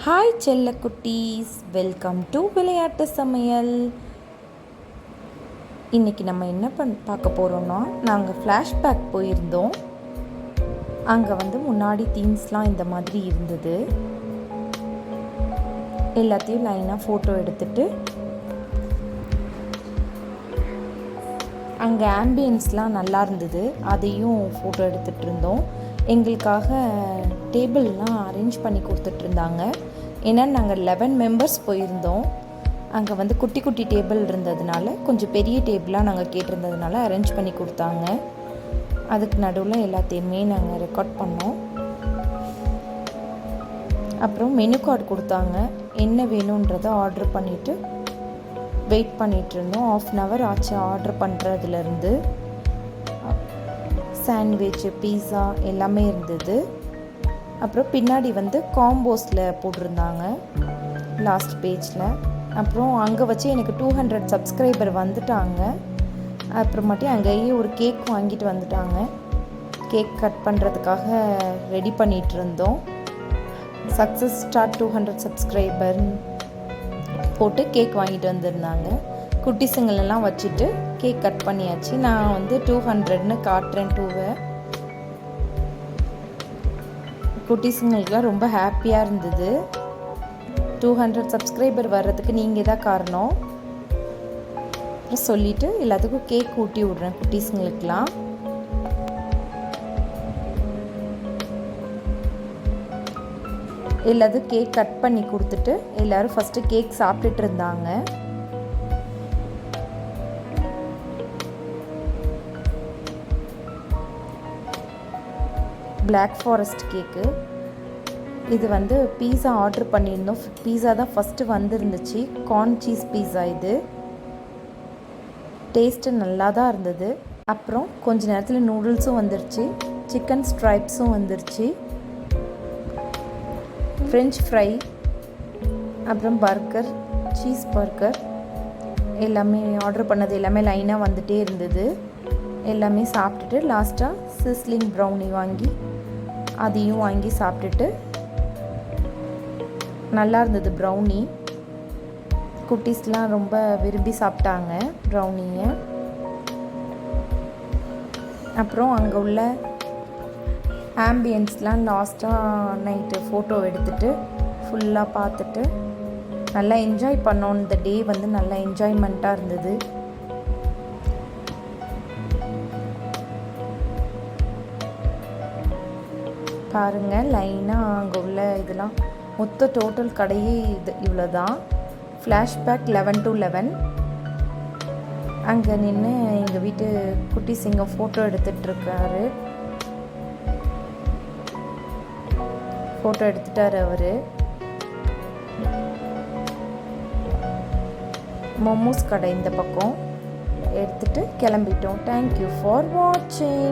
Hi செல்ல குட்டீஸ், welcome to விளையாட்டு சமையல். இன்றைக்கி நம்ம என்ன பார்க்க போகிறோன்னா, நாங்கள் ஃப்ளாஷ்பேக் போயிருந்தோம். அங்கே முன்னாடி தீம்ஸ்லாம் இந்த மாதிரி இருந்தது. எல்லாத்தையும் லைனாக ஃபோட்டோ எடுத்துட்டு அங்கே ஆம்பியன்ஸ்லாம் நல்லா இருந்தது, அதையும் ஃபோட்டோ எடுத்துகிட்டு இருந்தோம். எங்களுக்காக டேபிள்லாம் அரேஞ்ச் பண்ணி கொடுத்துட்ருந்தாங்க. ஏன்னா நாங்கள் 11 மெம்பர்ஸ் போயிருந்தோம். அங்கே குட்டி குட்டி டேபிள் இருந்ததுனால, கொஞ்சம் பெரிய டேபிளாக நாங்கள் கேட்டிருந்ததுனால அரேஞ்ச் பண்ணி கொடுத்தாங்க. அதுக்கு நடுவில் எல்லாத்தையுமே நாங்கள் ரெக்கார்ட் பண்ணோம். அப்புறம் மெனு கார்டு கொடுத்தாங்க. என்ன வேணுன்றதை ஆர்டர் பண்ணிவிட்டு வெயிட் பண்ணிகிட்டு இருந்தோம். 1/2 hour ஆச்சு ஆர்டர் பண்ணுறதுலேருந்து. சாண்ட்விச், பீஸா எல்லாமே இருந்தது. அப்புறம் பின்னாடி காம்போஸில் போட்டிருந்தாங்க லாஸ்ட் பேஜில். அப்புறம் அங்கே வச்சு எனக்கு 200 சப்ஸ்கிரைபர் வந்துட்டாங்க. அப்புறமாட்டி அங்கேயே ஒரு கேக் வாங்கிட்டு வந்துட்டாங்க. கேக் கட் பண்ணுறதுக்காக ரெடி பண்ணிகிட்டு இருந்தோம். சக்ஸஸ் ஸ்டார்ட் 200 சப்ஸ்கிரைபர் போட்டு கேக் வாங்கிட்டு வந்திருந்தாங்க. குட்டிஸுங்களெல்லாம் வச்சுட்டு கேக் கட் பண்ணியாச்சு. நான் 200ன்னு காட்டுறேன் 2வை. குட்டிஸுங்களுக்குலாம் ரொம்ப ஹாப்பியாக இருந்தது. 200 சப்ஸ்கிரைபர் வர்றதுக்கு நீங்கள் தான் காரணம் சொல்லிவிட்டு எல்லாத்துக்கும் கேக் ஊட்டி விட்றேன் குட்டிஸுங்களுக்கெலாம். எல்லாத்துக்கும் கேக் கட் பண்ணி கொடுத்துட்டு எல்லோரும் ஃபஸ்ட்டு கேக் சாப்பிட்டுட்டு இருந்தாங்க. Black forest cake. இது பீஸா ஆர்டர் பண்ணியிருந்தோம். பீஸா தான் ஃபஸ்ட்டு வந்துருந்துச்சு. Corn cheese pizza. இது டேஸ்ட்டு நல்லா தான் இருந்தது. அப்புறம் கொஞ்ச நேரத்தில் நூடுல்ஸும் வந்துருச்சு, சிக்கன் ஸ்ட்ரைப்ஸும் வந்துருச்சு, ஃப்ரெஞ்ச் ஃப்ரை, அப்புறம் பர்கர், சீஸ் பர்கர் எல்லாமே ஆர்டர் பண்ணது எல்லாமே லைனாக வந்துகிட்டே இருந்தது. எல்லாமே சாப்பிட்டுட்டு லாஸ்ட்டாக சிஸ்லிங் ப்ரௌனி வாங்கி அதையும் வாங்கி சாப்பிட்டுட்டு நல்லா இருந்தது ப்ரௌனி. குட்டீஸ்லாம் ரொம்ப விரும்பி சாப்பிட்டாங்க ப்ரௌனியை. அப்புறம் அங்கே உள்ள ஆம்பியன்ஸ்லாம் லாஸ்ட்டாக நைட்டு ஃபோட்டோ எடுத்துகிட்டு ஃபுல்லாக பார்த்துட்டு நல்லா என்ஜாய் பண்ணோம். இந்த டே நல்லா என்ஜாய்மெண்ட்டாக இருந்தது. பாருங்கள், லைனாக அங்கே உள்ள இதெல்லாம் மொத்த டோட்டல் கடையே இவ்வளோ தான். Flashback 11 to 11. அங்கே நின்று எங்கள் வீட்டு குட்டீஸ் இங்கே ஃபோட்டோ எடுத்துகிட்ருக்காரு. ஃபோட்டோ எடுத்துட்டார் அவர். மோமோஸ் கடை இந்த பக்கம் எடுத்துகிட்டு கிளம்பிட்டோம். தேங்க்யூ ஃபார் வாட்சிங்.